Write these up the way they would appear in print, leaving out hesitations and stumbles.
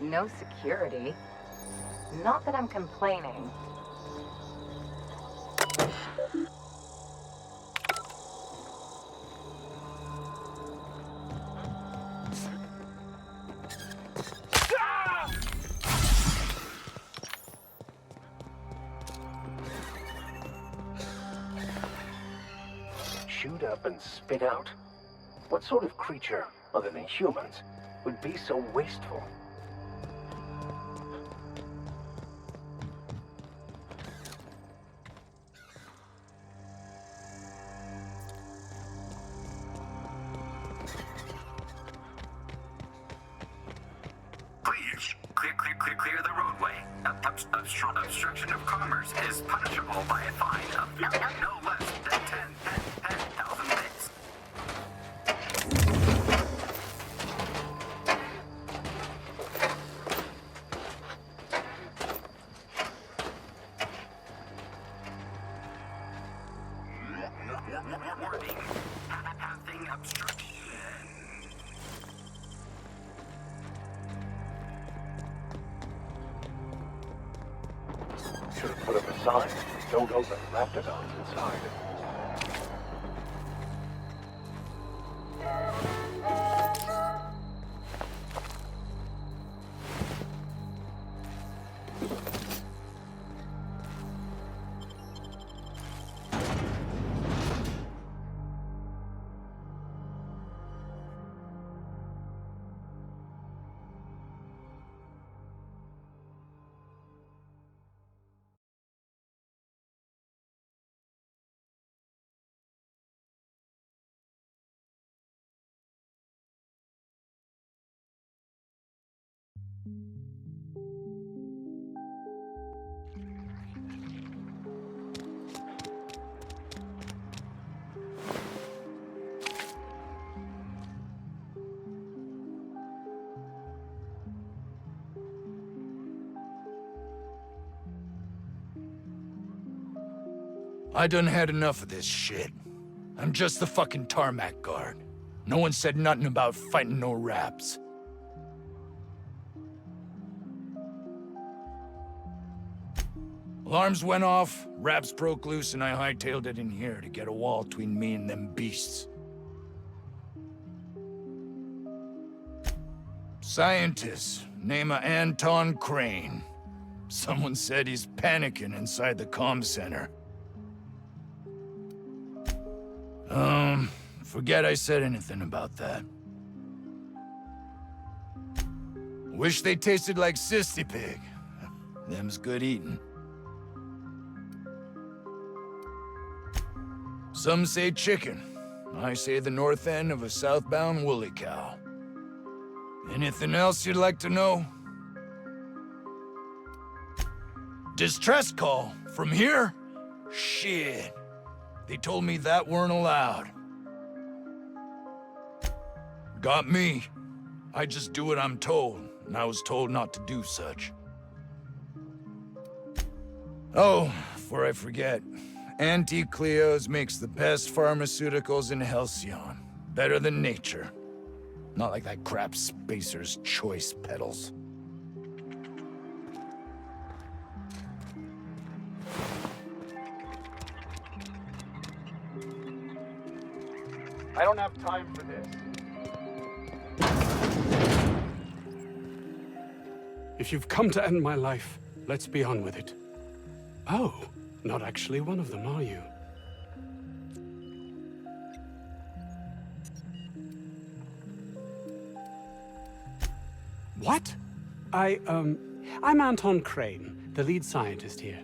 No security. Not that I'm complaining. Shoot up and spit out? What sort of creature, other than humans, would be so wasteful? Please, clear the roadway. Obstruction of commerce is punishable by a fine of no less than 10,000 bits. Warning, having obstruction. Should have put up a sign. Don't open raptidons inside. I done had enough of this shit. I'm just the fucking tarmac guard. No one said nothing about fighting no raps. Alarms went off, raps broke loose, and I hightailed it in here to get a wall between me and them beasts. Scientist, name of Anton Crane. Someone said he's panicking inside the comm center. Forget I said anything about that. Wish they tasted like Sissy Pig. Them's good eating. Some say chicken. I say the north end of a southbound woolly cow. Anything else you'd like to know? Distress call? From here? Shit. They told me that weren't allowed. Got me. I just do what I'm told, and I was told not to do such. Oh, before I forget, Auntie Cleo's makes the best pharmaceuticals in Halcyon. Better than nature. Not like that crap Spacer's Choice pedals. I don't have time for this. If you've come to end my life, let's be on with it. Oh, not actually one of them, are you? What? I'm Anton Crane, the lead scientist here.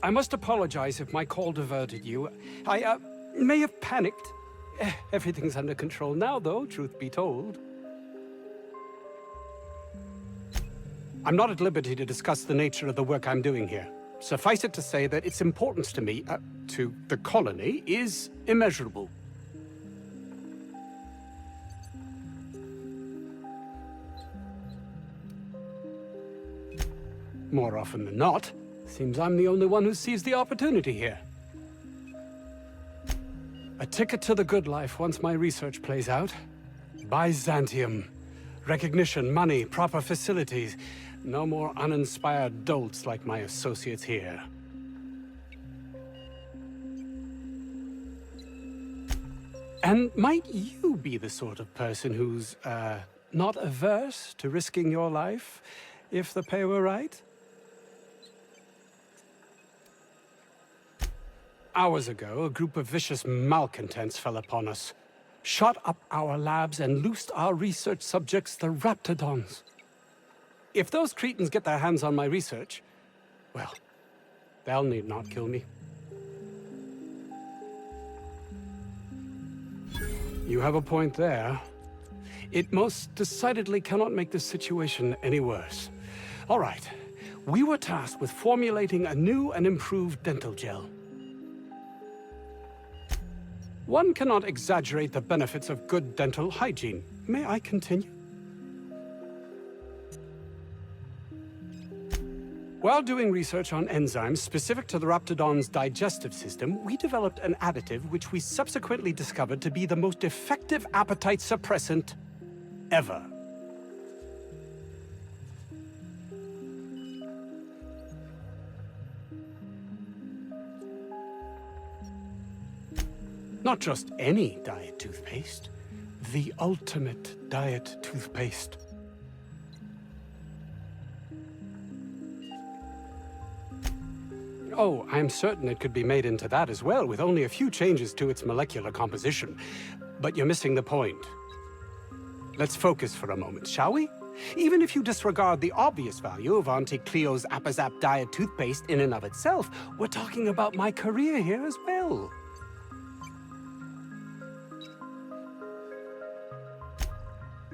I must apologize if my call diverted you. I may have panicked. Everything's under control now, though, truth be told. I'm not at liberty to discuss the nature of the work I'm doing here. Suffice it to say that its importance to me, to the colony, is immeasurable. More often than not, seems I'm the only one who sees the opportunity here. A ticket to the good life once my research plays out. Byzantium. Recognition, money, proper facilities. No more uninspired dolts like my associates here. And might you be the sort of person who's, not averse to risking your life, if the pay were right? Hours ago, a group of vicious malcontents fell upon us, shot up our labs and loosed our research subjects, the Raptidons. If those cretins get their hands on my research, well, they'll need not kill me. You have a point there. It most decidedly cannot make this situation any worse. All right, we were tasked with formulating a new and improved dental gel. One cannot exaggerate the benefits of good dental hygiene. May I continue? While doing research on enzymes specific to the Raptidon's digestive system, we developed an additive which we subsequently discovered to be the most effective appetite suppressant ever. Not just any diet toothpaste, the ultimate diet toothpaste. Oh, I'm certain it could be made into that as well, with only a few changes to its molecular composition. But you're missing the point. Let's focus for a moment, shall we? Even if you disregard the obvious value of Auntie Cleo's Appazap diet toothpaste in and of itself, we're talking about my career here as well.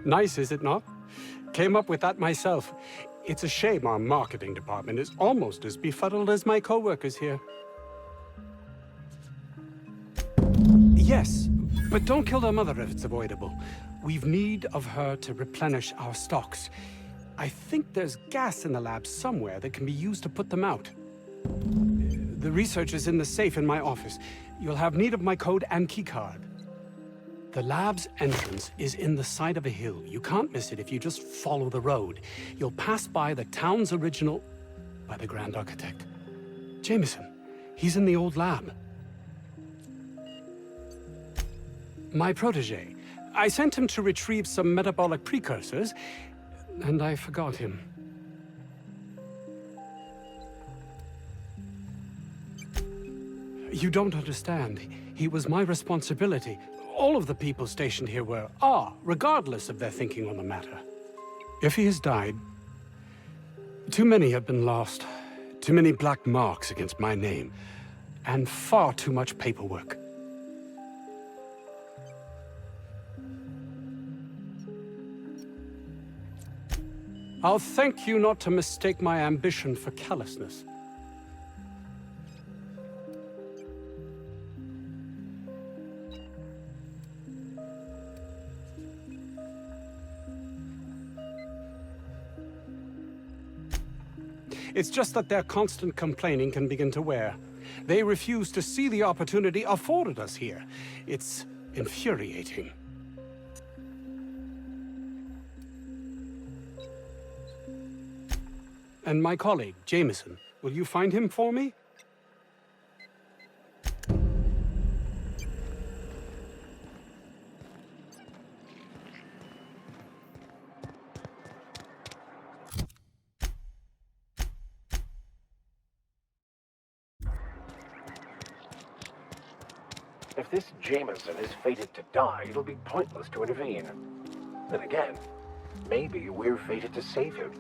Nice, is it not? Came up with that myself. It's a shame our marketing department is almost as befuddled as my co-workers here. Yes, but don't kill their mother if it's avoidable. We've need of her to replenish our stocks. I think there's gas in the lab somewhere that can be used to put them out. The research is in the safe in my office. You'll have need of my code and keycard. The lab's entrance is in the side of a hill. You can't miss it if you just follow the road. You'll pass by the town's original... by the Grand Architect. Jameson. He's in the old lab. My protege. I sent him to retrieve some metabolic precursors, and I forgot him. You don't understand. He was my responsibility. All of the people stationed here are, regardless of their thinking on the matter. If he has died, too many have been lost. Too many black marks against my name, and far too much paperwork. I'll thank you not to mistake my ambition for callousness. It's just that their constant complaining can begin to wear. They refuse to see the opportunity afforded us here. It's infuriating. And my colleague, Jameson, will you find him for me? If this Jameson is fated to die, it'll be pointless to intervene. Then again, maybe we're fated to save him.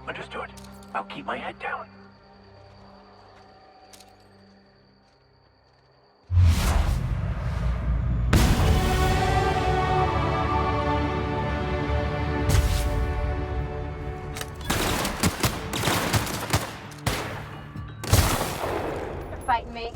Understood. I'll keep my head down. You're fighting me.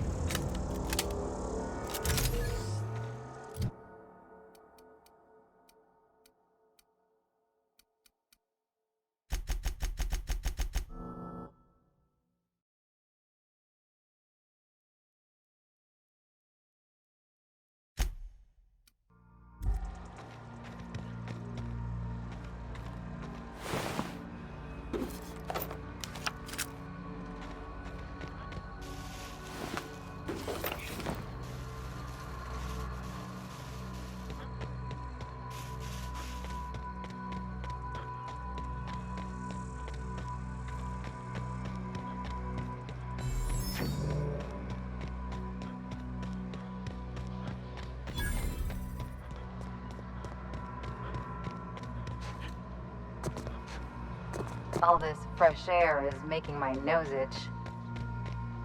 All this fresh air is making my nose itch.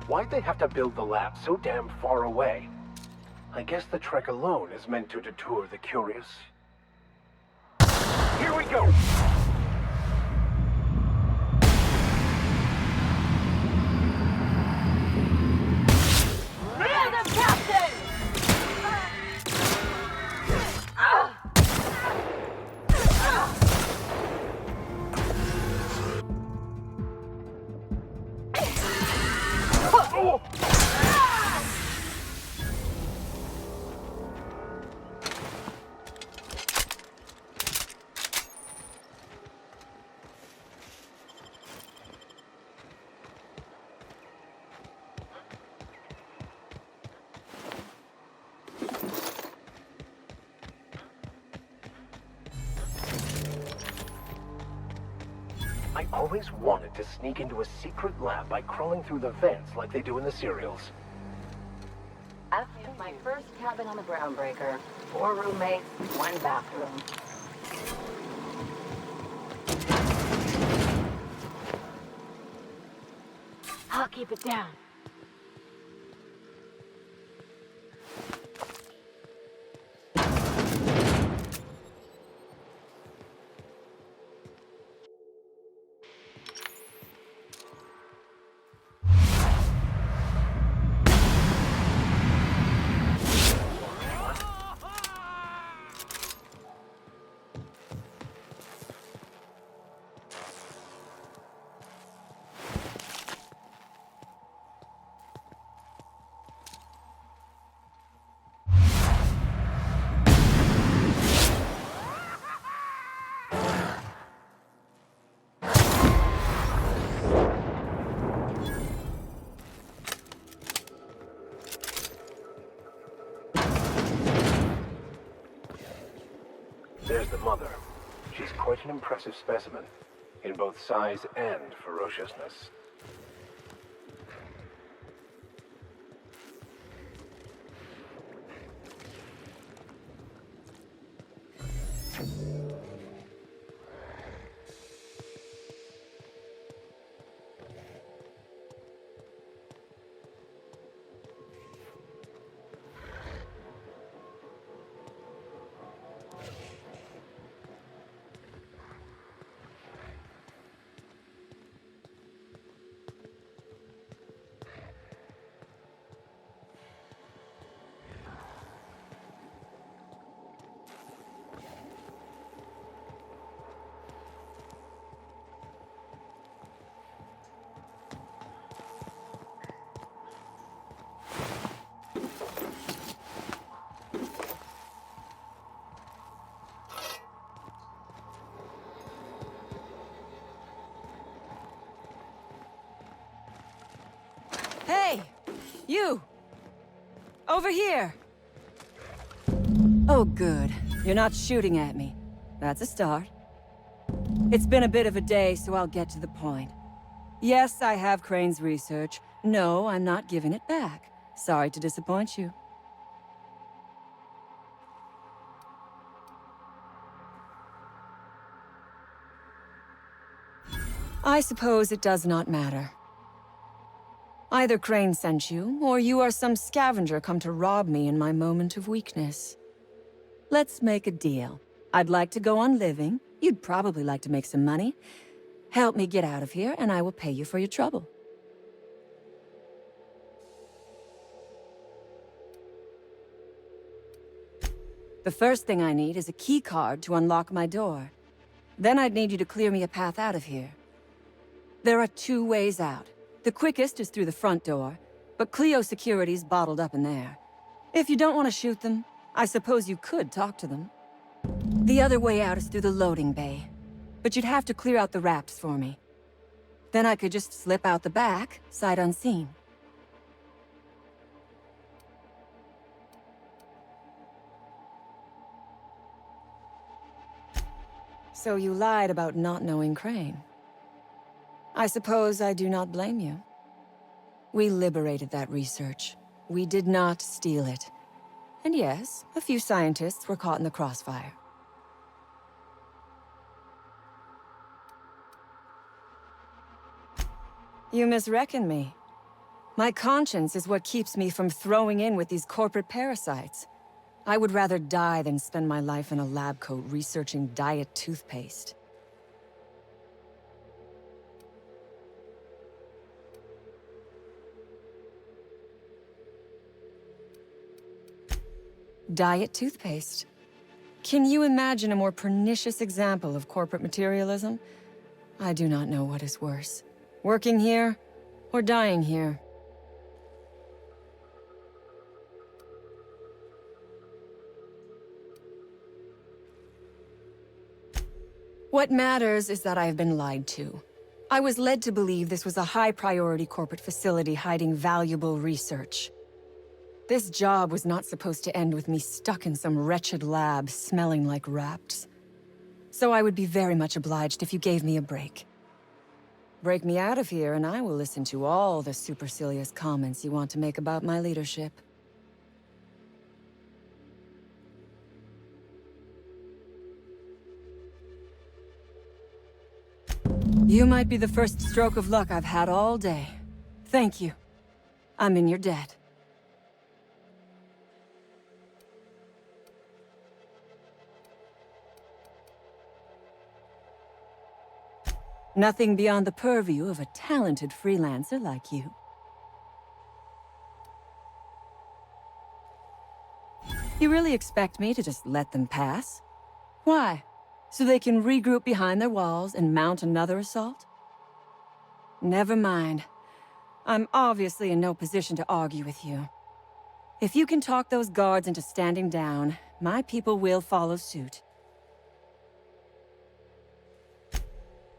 Why'd they have to build the lab so damn far away? I guess the trek alone is meant to deter the curious. Here we go! Random Captain! I always wanted to sneak into a secret lab by crawling through the vents like they do in the serials. I've built my first cabin on the Groundbreaker. 4 roommates, 1 bathroom. I'll keep it down. There's the mother. She's quite an impressive specimen, in both size and ferociousness. Hey! You! Over here! Oh, good. You're not shooting at me. That's a start. It's been a bit of a day, so I'll get to the point. Yes, I have Crane's research. No, I'm not giving it back. Sorry to disappoint you. I suppose it does not matter. Either Crane sent you, or you are some scavenger come to rob me in my moment of weakness. Let's make a deal. I'd like to go on living. You'd probably like to make some money. Help me get out of here, and I will pay you for your trouble. The first thing I need is a key card to unlock my door. Then I'd need you to clear me a path out of here. There are 2 ways out. The quickest is through the front door, but Cleo security's bottled up in there. If you don't want to shoot them, I suppose you could talk to them. The other way out is through the loading bay, but you'd have to clear out the rafts for me. Then I could just slip out the back, sight unseen. So you lied about not knowing Crane. I suppose I do not blame you. We liberated that research. We did not steal it. And yes, a few scientists were caught in the crossfire. You misreckon me. My conscience is what keeps me from throwing in with these corporate parasites. I would rather die than spend my life in a lab coat researching diet toothpaste. Diet toothpaste. Can you imagine a more pernicious example of corporate materialism? I do not know what is worse. Working here, or dying here. What matters is that I have been lied to. I was led to believe this was a high-priority corporate facility hiding valuable research. This job was not supposed to end with me stuck in some wretched lab smelling like rats. So I would be very much obliged if you gave me a break. Break me out of here and I will listen to all the supercilious comments you want to make about my leadership. You might be the first stroke of luck I've had all day. Thank you. I'm in your debt. Nothing beyond the purview of a talented freelancer like you. You really expect me to just let them pass? Why? So they can regroup behind their walls and mount another assault? Never mind. I'm obviously in no position to argue with you. If you can talk those guards into standing down, my people will follow suit.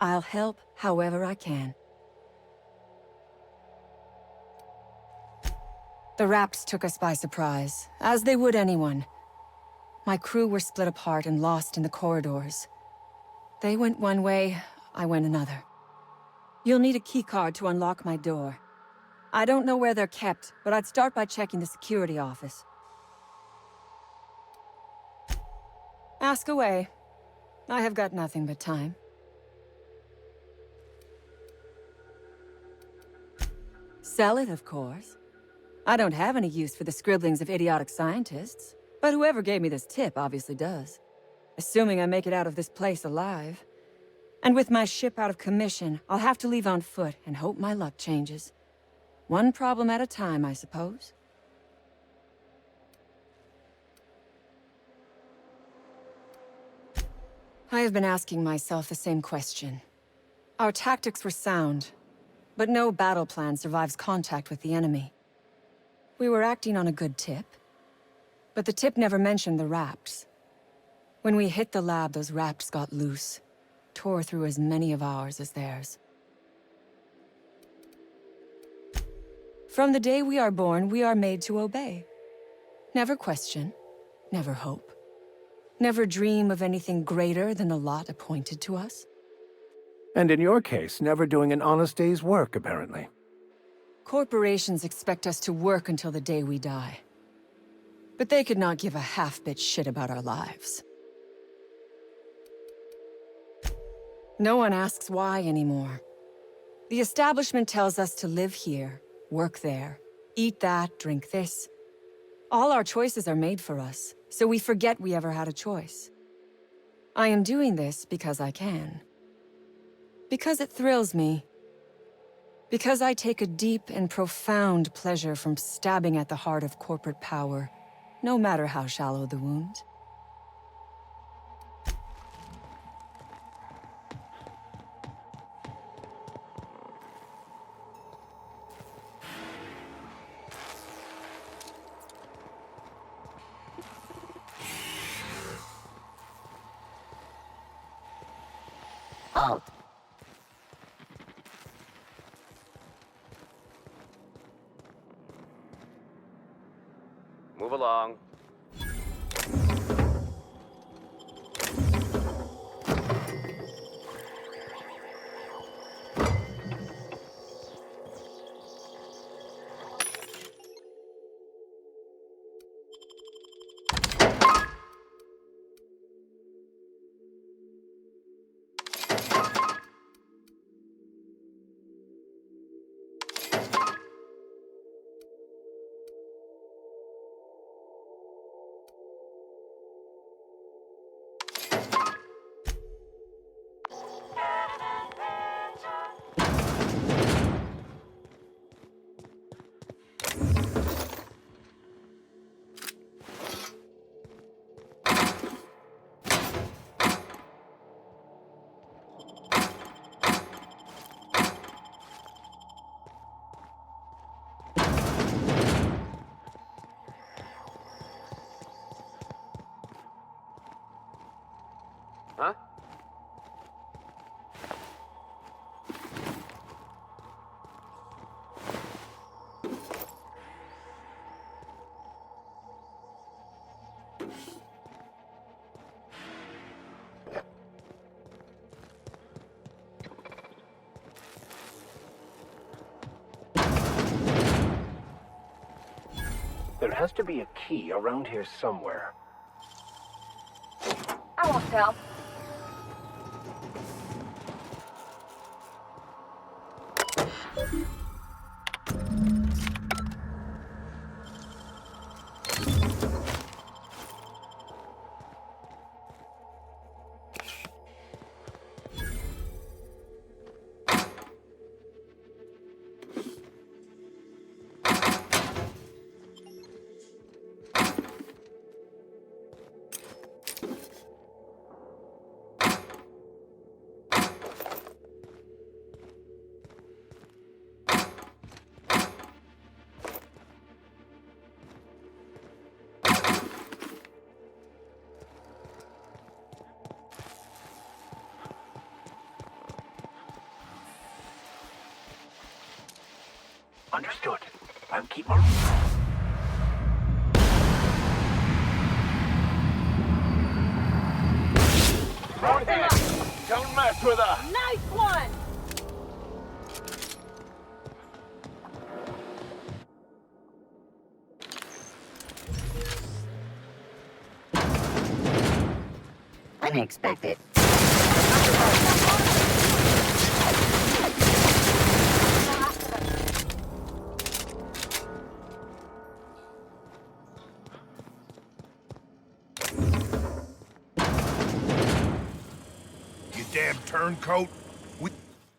I'll help however I can. The Raps took us by surprise, as they would anyone. My crew were split apart and lost in the corridors. They went one way, I went another. You'll need a keycard to unlock my door. I don't know where they're kept, but I'd start by checking the security office. Ask away. I have got nothing but time. Sell it, of course. I don't have any use for the scribblings of idiotic scientists, but whoever gave me this tip obviously does. Assuming I make it out of this place alive. And with my ship out of commission, I'll have to leave on foot and hope my luck changes. One problem at a time, I suppose. I have been asking myself the same question. Our tactics were sound, but no battle plan survives contact with the enemy. We were acting on a good tip, but the tip never mentioned the Raps. When we hit the lab, those Raps got loose, tore through as many of ours as theirs. From the day we are born, we are made to obey. Never question, never hope. Never dream of anything greater than the lot appointed to us. And in your case, never doing an honest day's work, apparently. Corporations expect us to work until the day we die. But they could not give a half-bit shit about our lives. No one asks why anymore. The establishment tells us to live here, work there, eat that, drink this. All our choices are made for us, so we forget we ever had a choice. I am doing this because I can. Because it thrills me. Because I take a deep and profound pleasure from stabbing at the heart of corporate power, no matter how shallow the wound. Halt. Move along. Huh? There has to be a key around here somewhere. I won't tell. Understood. I'll keep on. Right there! Don't mess with her! Nice one! Unexpected. You damn turncoat.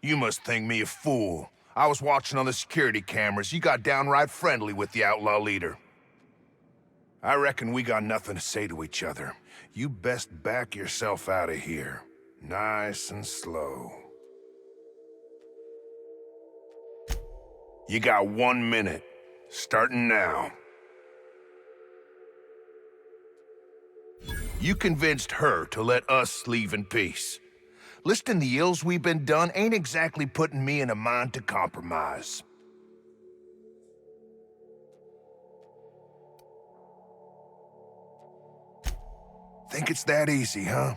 You must think me a fool. I was watching on the security cameras. You got downright friendly with the outlaw leader. I reckon we got nothing to say to each other. You best back yourself out of here. Nice and slow. You got 1 minute. Starting now. You convinced her to let us leave in peace. Listing the ills we've been done ain't exactly putting me in a mind to compromise. Think it's that easy, huh?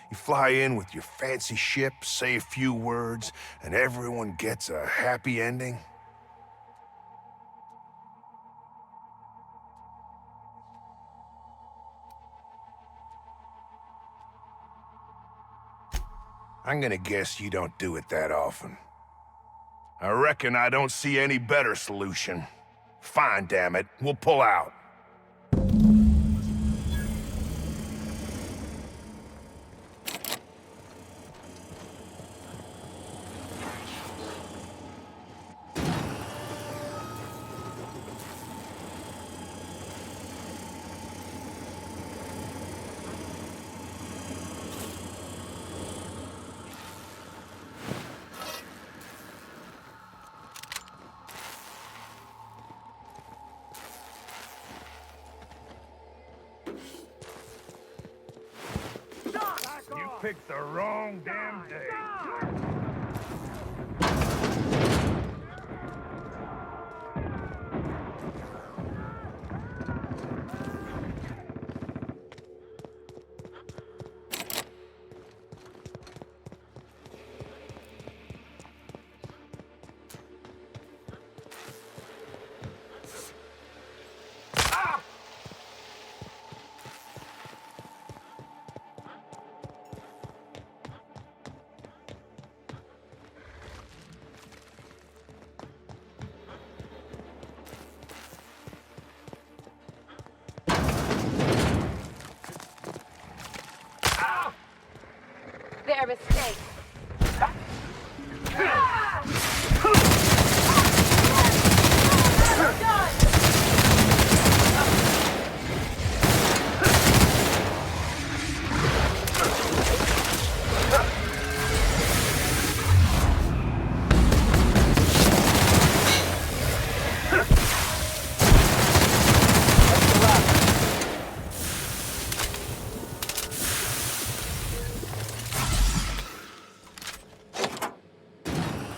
You fly in with your fancy ship, say a few words, and everyone gets a happy ending? I'm gonna guess you don't do it that often. I reckon I don't see any better solution. Fine, damn it. We'll pull out. You picked the wrong damn day. Their mistake.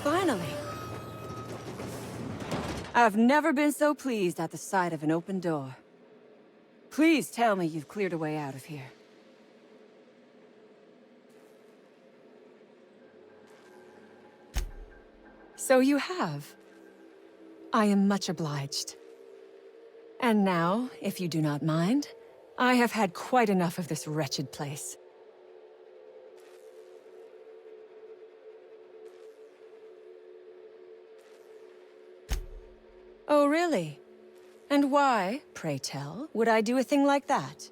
Finally. I've never been so pleased at the sight of an open door. Please tell me you've cleared a way out of here. So you have. I am much obliged. And now, if you do not mind, I have had quite enough of this wretched place. Oh, really? And why, pray tell, would I do a thing like that?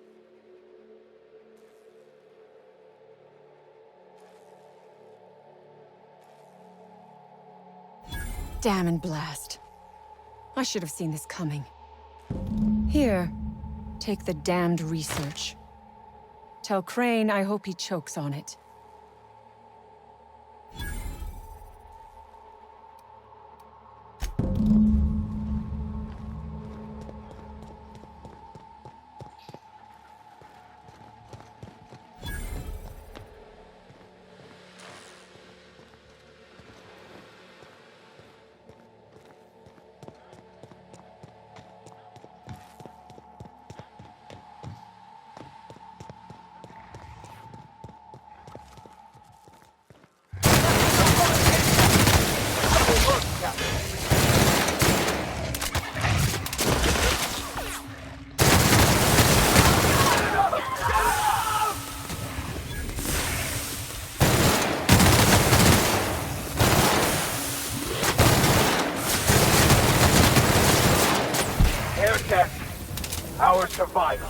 Damn and blast. I should have seen this coming. Here, take the damned research. Tell Crane I hope he chokes on it. Air tech. Our survival.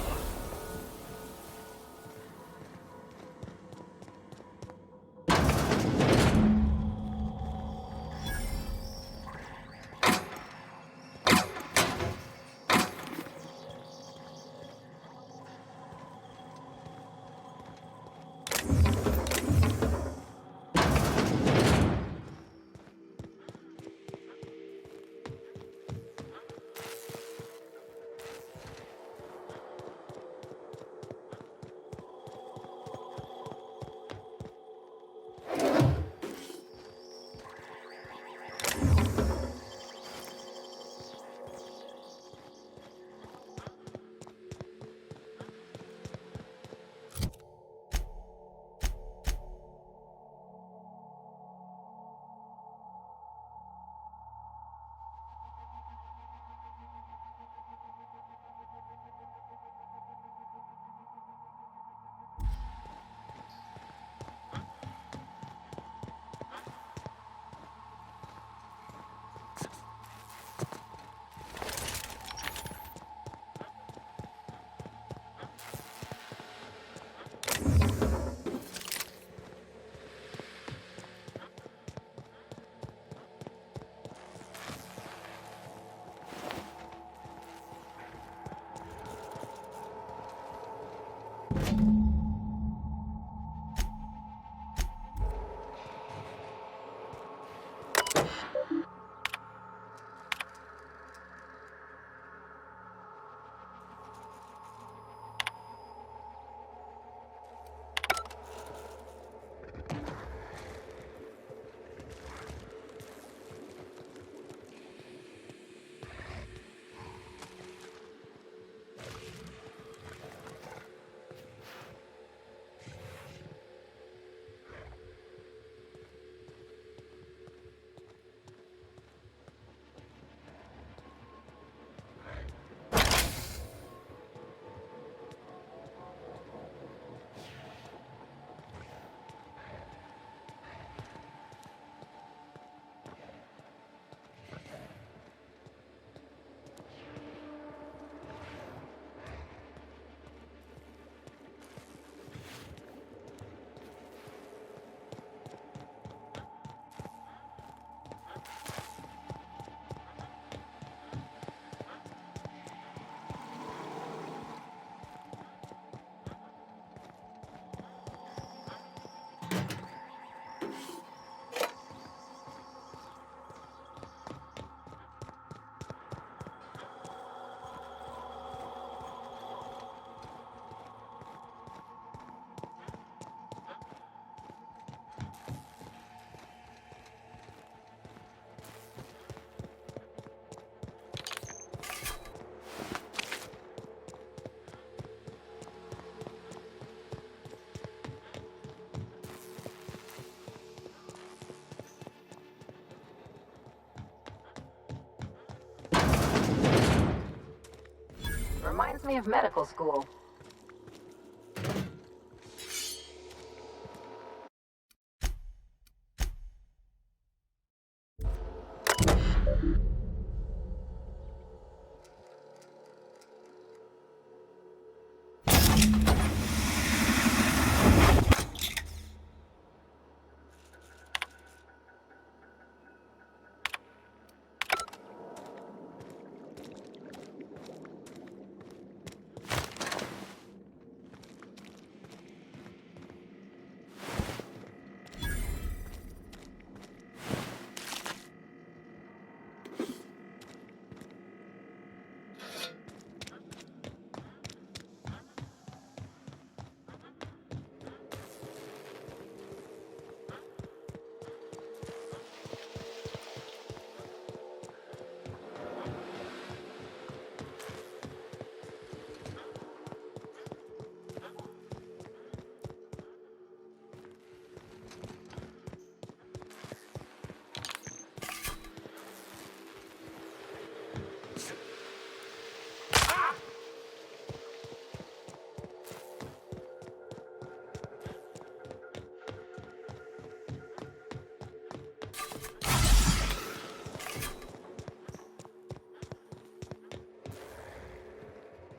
Reminds me of medical school.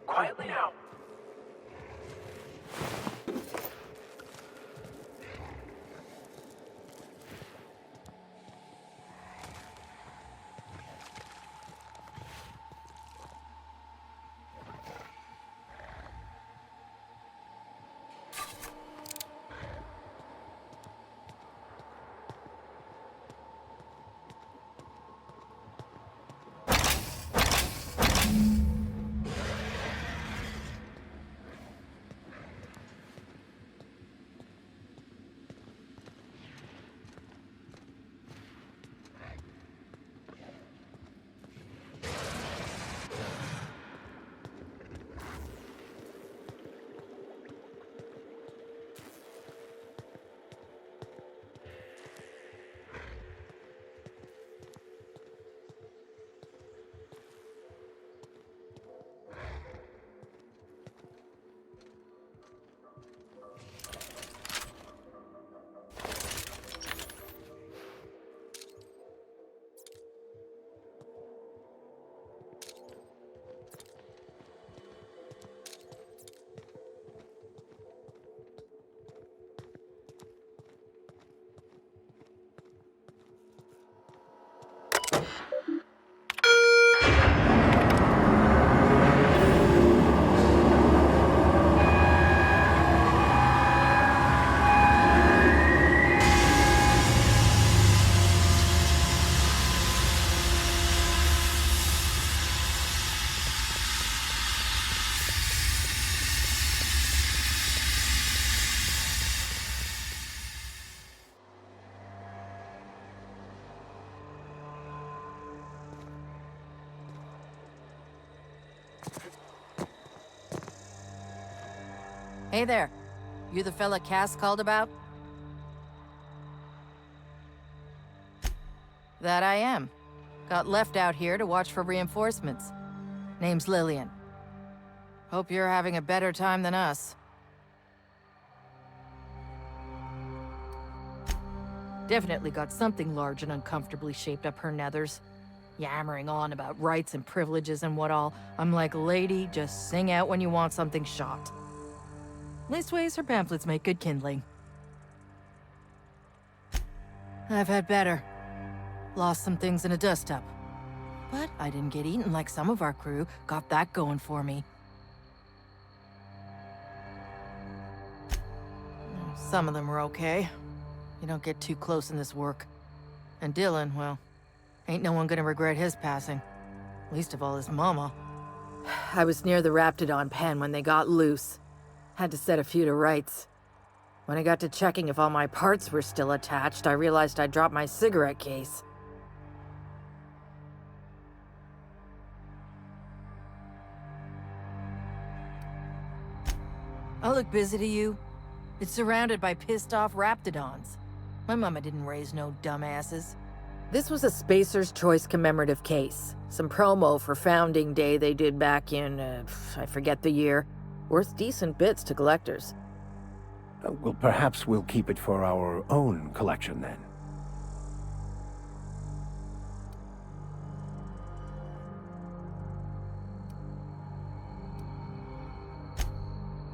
Quietly now. Hey there. You the fella Cass called about? That I am. Got left out here to watch for reinforcements. Name's Lillian. Hope you're having a better time than us. Definitely got something large and uncomfortably shaped up her nethers. Yammering on about rights and privileges and what all. I'm like, lady, just sing out when you want something shot. Leastways, her pamphlets make good kindling. I've had better. Lost some things in a dust-up. But I didn't get eaten like some of our crew. Got that going for me. Some of them were okay. You don't get too close in this work. And Dylan, well, ain't no one gonna regret his passing. Least of all his mama. I was near the Raptidon pen when they got loose. Had to set a few to rights. When I got to checking if all my parts were still attached, I realized I'd dropped my cigarette case. I look busy to you. It's surrounded by pissed-off Raptidons. My mama didn't raise no dumbasses. This was a Spacer's Choice commemorative case. Some promo for Founding Day they did back in, I forget the year. Worth decent bits to collectors. Well, perhaps we'll keep it for our own collection then.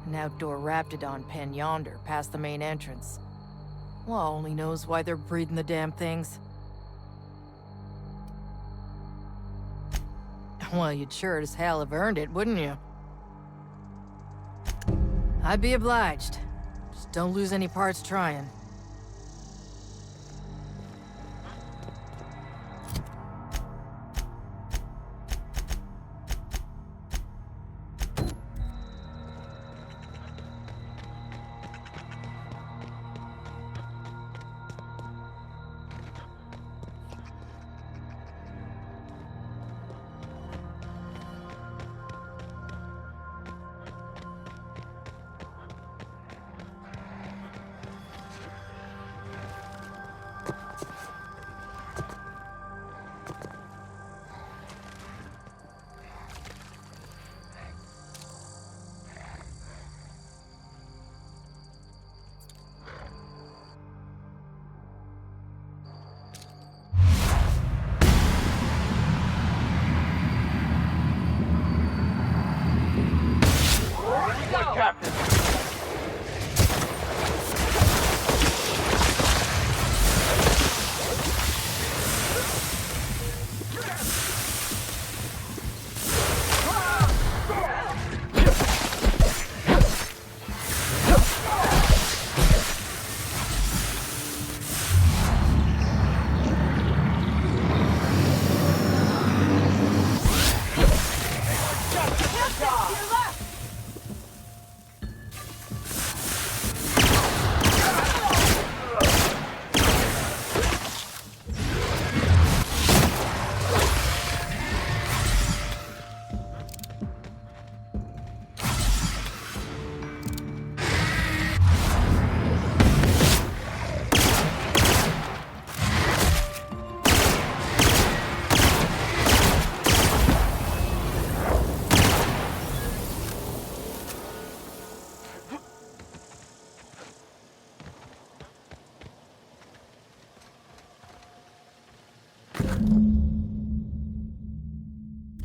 An outdoor raptidon pen yonder, past the main entrance. Law only knows why they're breeding the damn things. Well, you'd sure as hell have earned it, wouldn't you? I'd be obliged. Just don't lose any parts trying.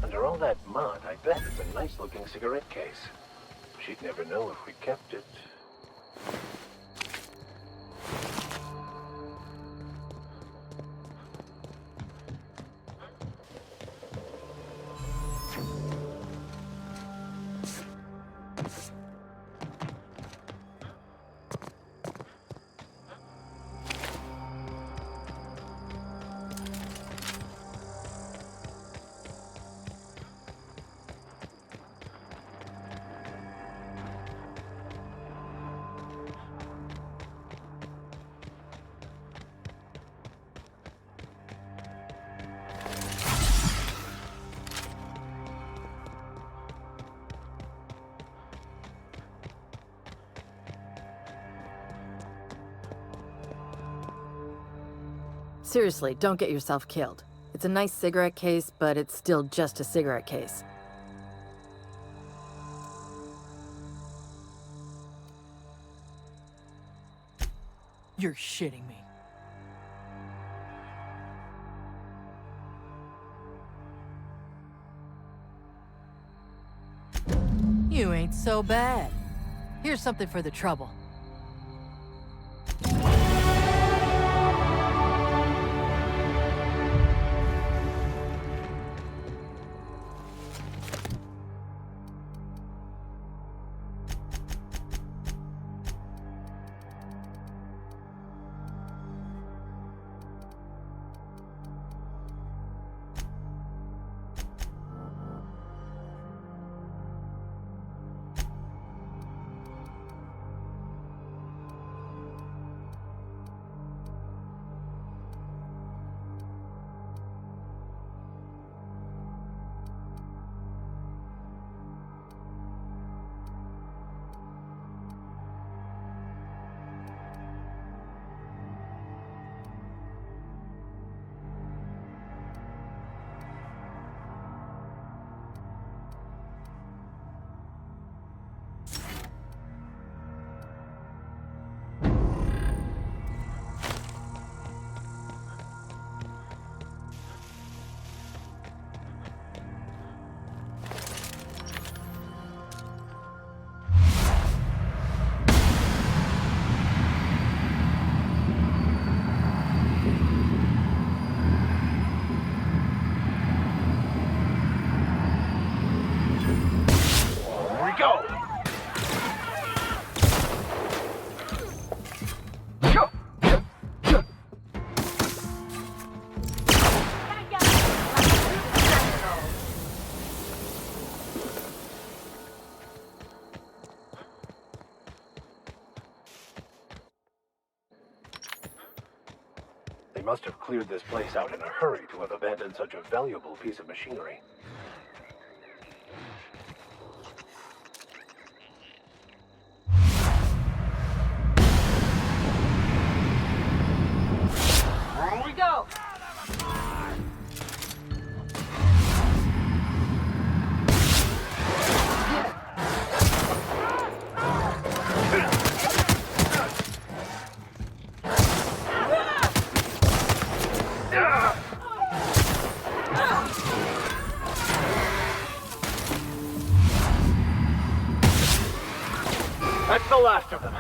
Under all that mud, I bet it's a nice-looking cigarette case. She'd never know if we kept it. Seriously, don't get yourself killed. It's a nice cigarette case, but it's still just a cigarette case. You're shitting me. You ain't so bad. Here's something for the trouble. must have cleared this place out in a hurry to have abandoned such a valuable piece of machinery. Here we go. That's the last of them.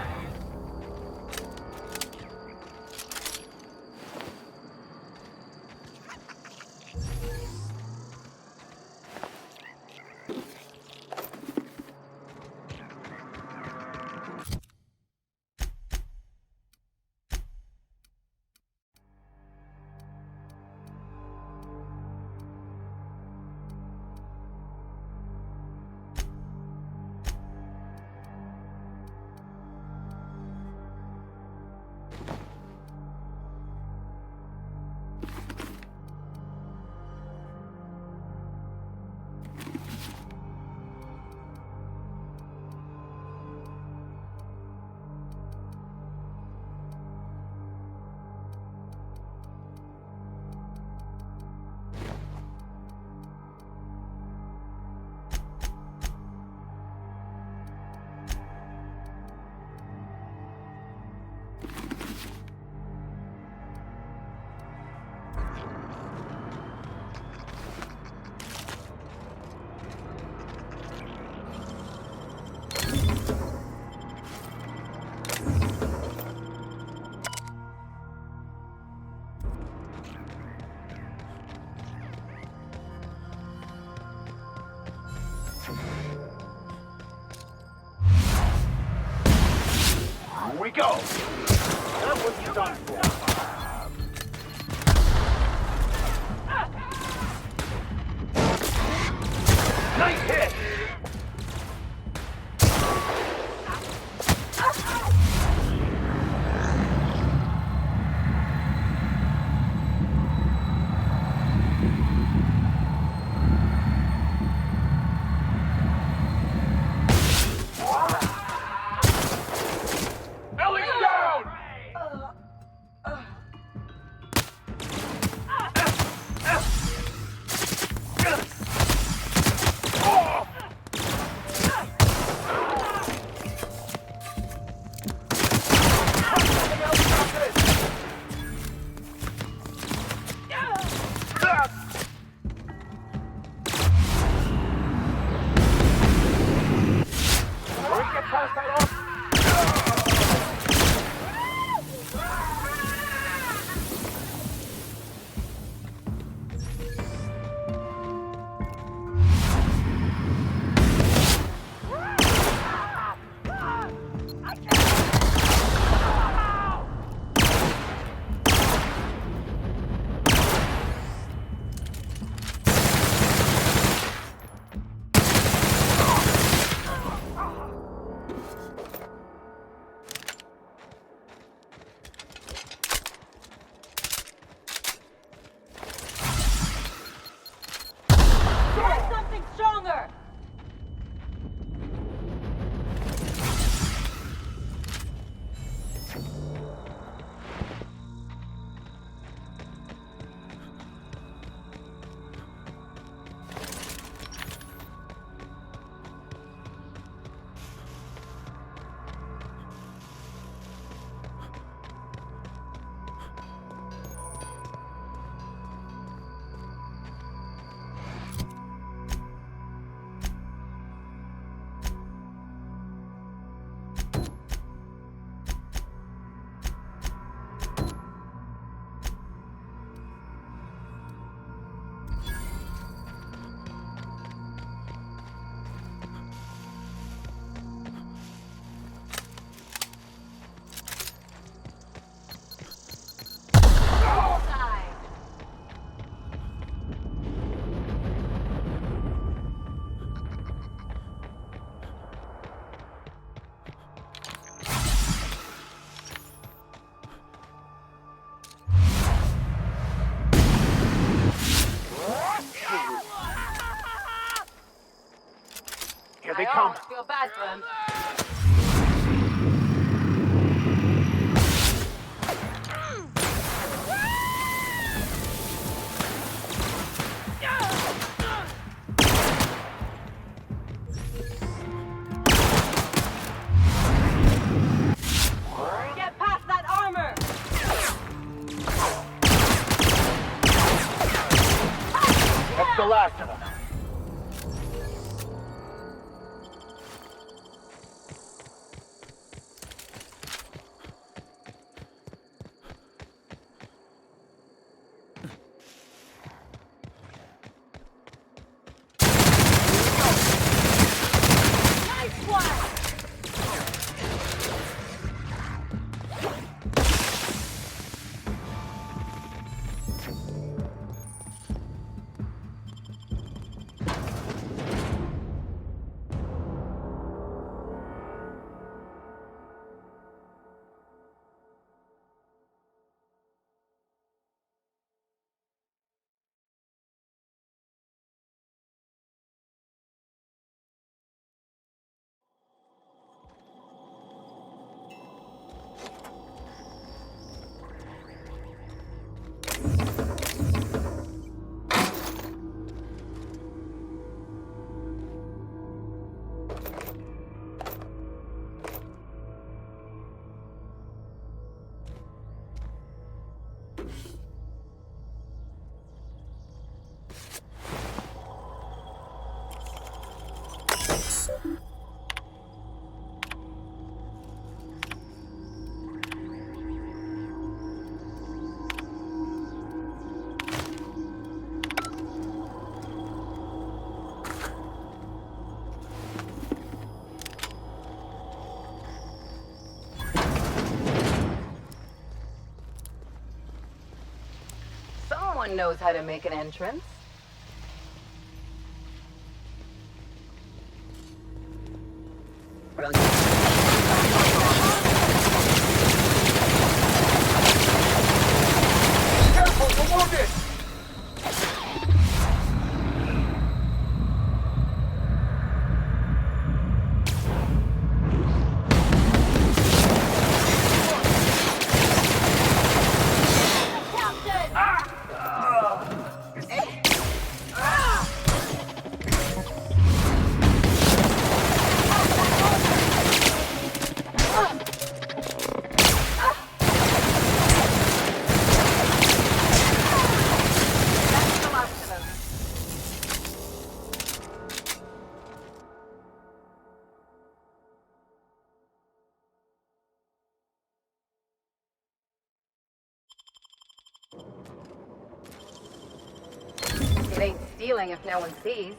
Here we go! That was done for. Nice hit! they come! I feel bad for him. Get past that armor! That's the last of them. Nice one! Someone knows how to make an entrance. Careful, you're wounded! It ain't stealing if no one sees.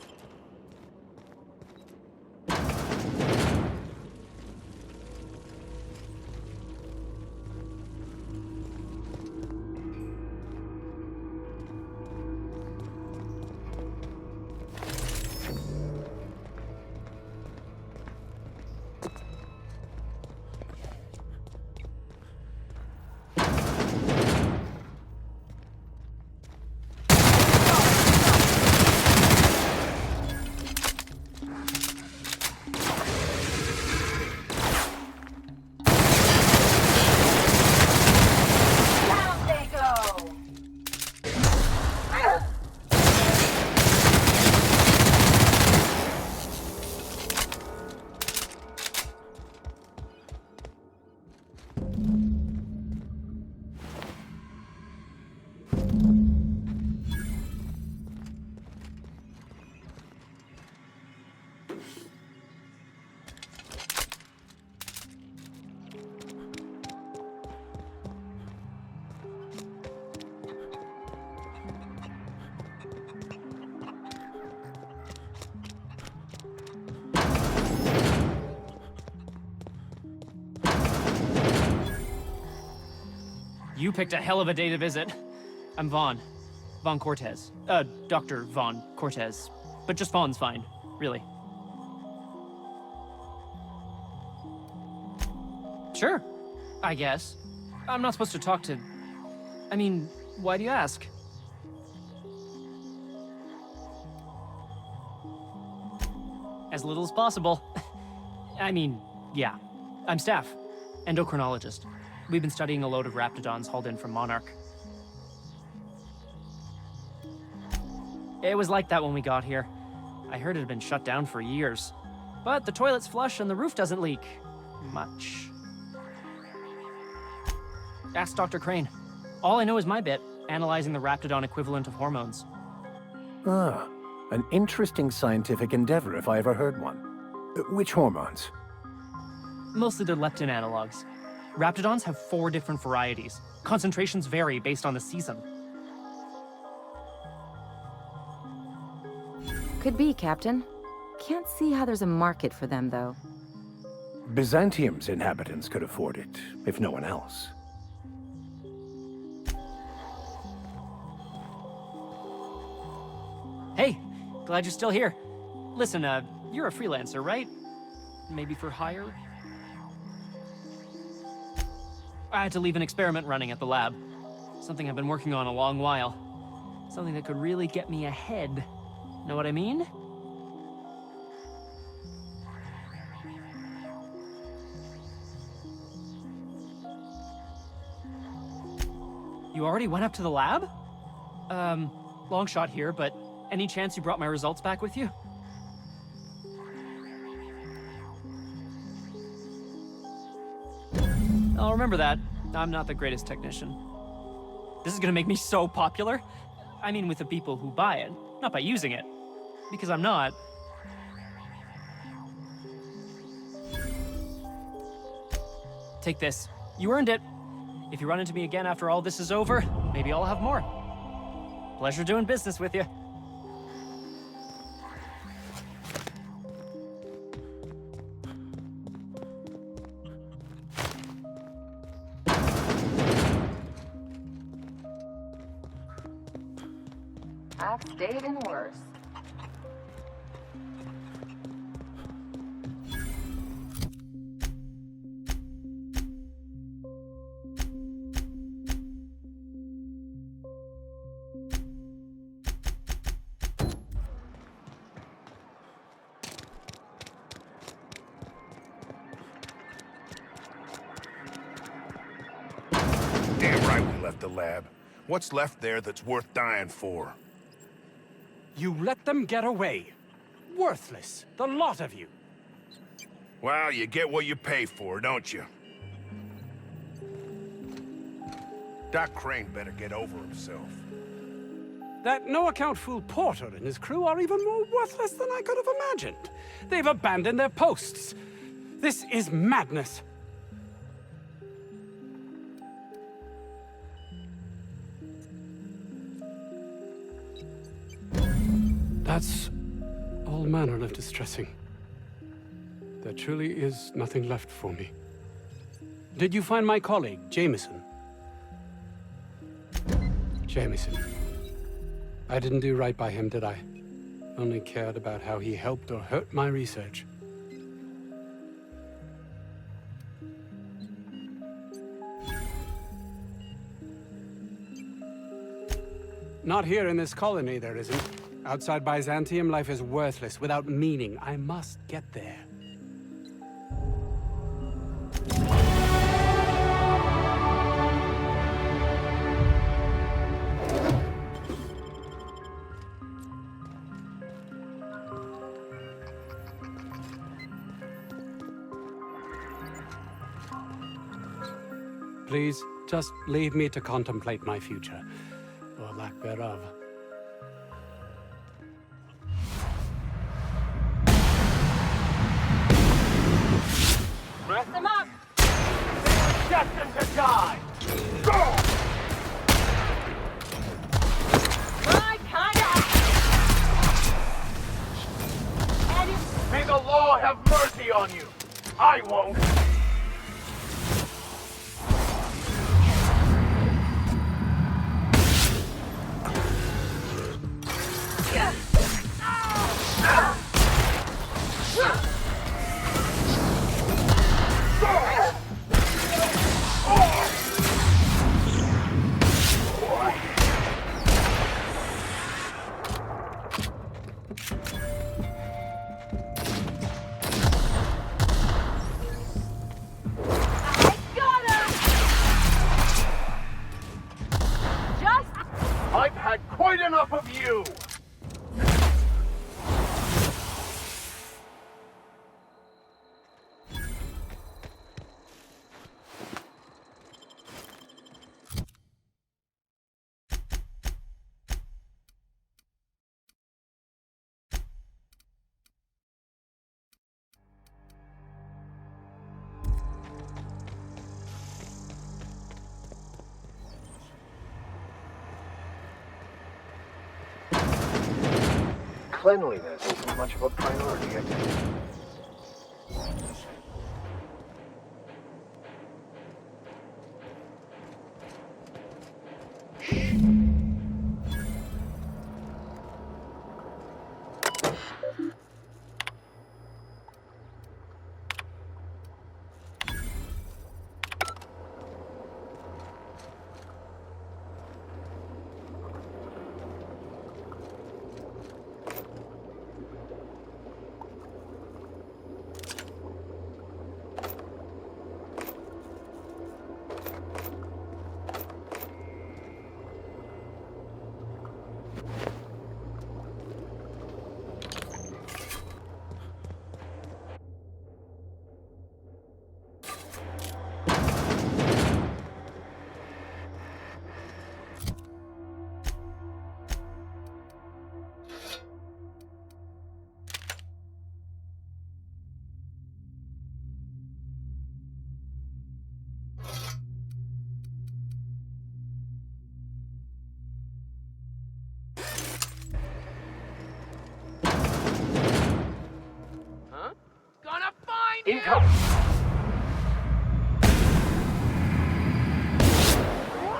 Down they go! You picked a hell of a day to visit. I'm Vaughn. Vaughn Cortez. Dr. Vaughn Cortez. But just Vaughn's fine, really. Sure, I guess. I'm not supposed to talk to... I mean, why do you ask? As little as possible. I mean, yeah. I'm Staff, endocrinologist. We've been studying a load of raptidons hauled in from Monarch. It was like that when we got here. I heard it had been shut down for years. But the toilet's flush and the roof doesn't leak. Much. Ask Dr. Crane. All I know is my bit, analyzing the raptidon equivalent of hormones. Ah, an interesting scientific endeavor if I ever heard one. Which hormones? Mostly they're leptin analogs. Raptidons have 4 different varieties. Concentrations vary based on the season. Could be, Captain. Can't see how there's a market for them, though. Byzantium's inhabitants could afford it, if no one else. Hey, glad you're still here. Listen, you're a freelancer, right? Maybe for hire? I had to leave an experiment running at the lab. Something I've been working on a long while. Something that could really get me ahead. Know what I mean? You already went up to the lab? Long shot here, but any chance you brought my results back with you? I'll remember that. I'm not the greatest technician. This is gonna make me so popular. I mean, with the people who buy it, not by using it. Because I'm not. Take this. You earned it. If you run into me again after all this is over, maybe I'll have more. Pleasure doing business with you. I've stayed in worse. Damn right we left the lab. What's left there that's worth dying for? You let them get away. Worthless, the lot of you. Well, you get what you pay for, don't you? Doc Crane better get over himself. That no-account fool Porter and his crew are even more worthless than I could have imagined. They've abandoned their posts. This is madness. That's all manner of distressing. There truly is nothing left for me. Did you find my colleague, Jameson? Jameson. I didn't do right by him, did I? Only cared about how he helped or hurt my research. Not here in this colony, there isn't. Outside Byzantium, life is worthless, without meaning. I must get there. Please, just leave me to contemplate my future, or lack thereof. Dress them up! Destined to die! Go! I kinda... May the law have mercy on you! I won't! I've had quite enough of you! Cleanliness isn't much of a priority, I guess. Incoming!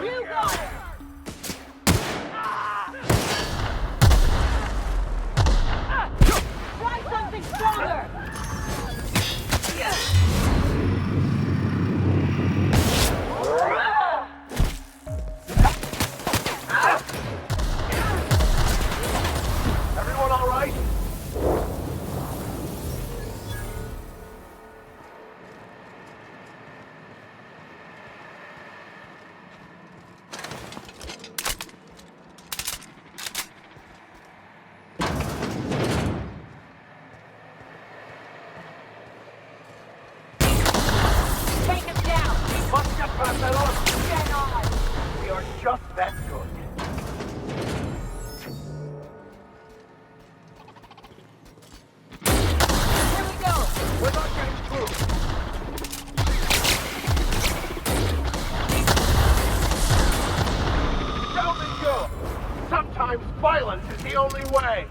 You got it! Try something stronger! Everyone all right? Take him down! Must get past that arm. Get on! We are just that good. Here we go! We're not getting through. Gentlemen, go! Sometimes violence is the only way.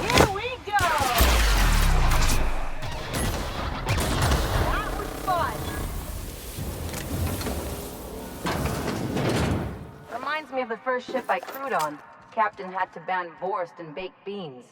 Here we go! That was fun! Reminds me of the first ship I crewed on. Captain had to ban Vorst and baked beans.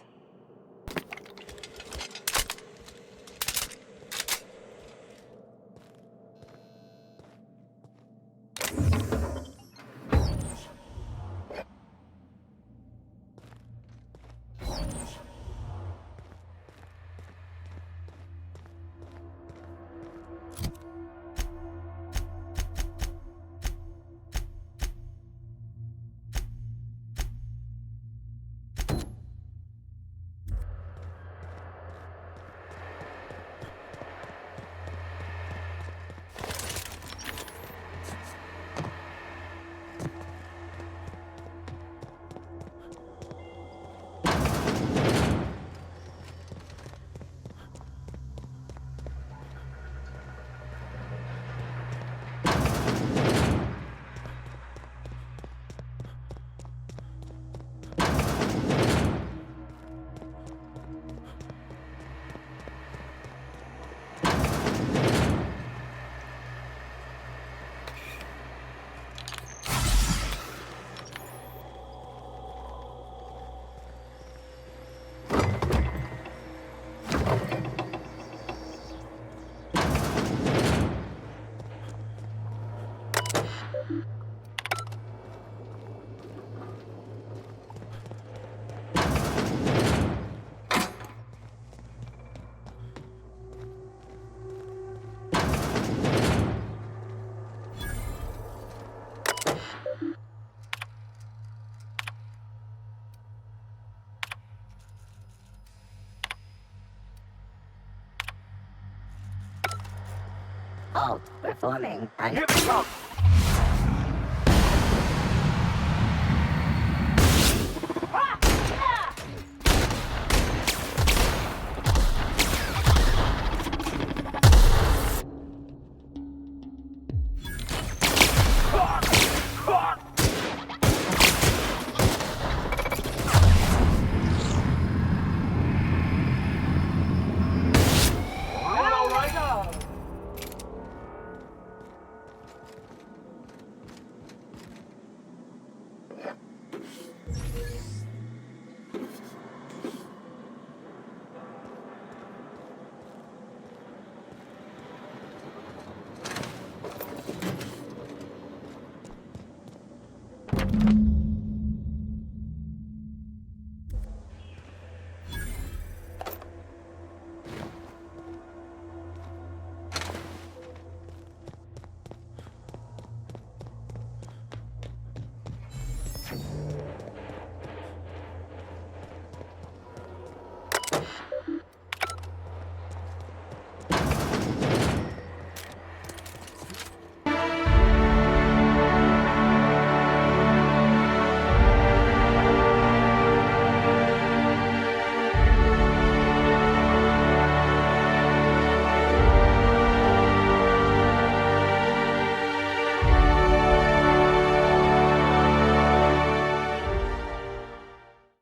Halt. Performing. Here they come!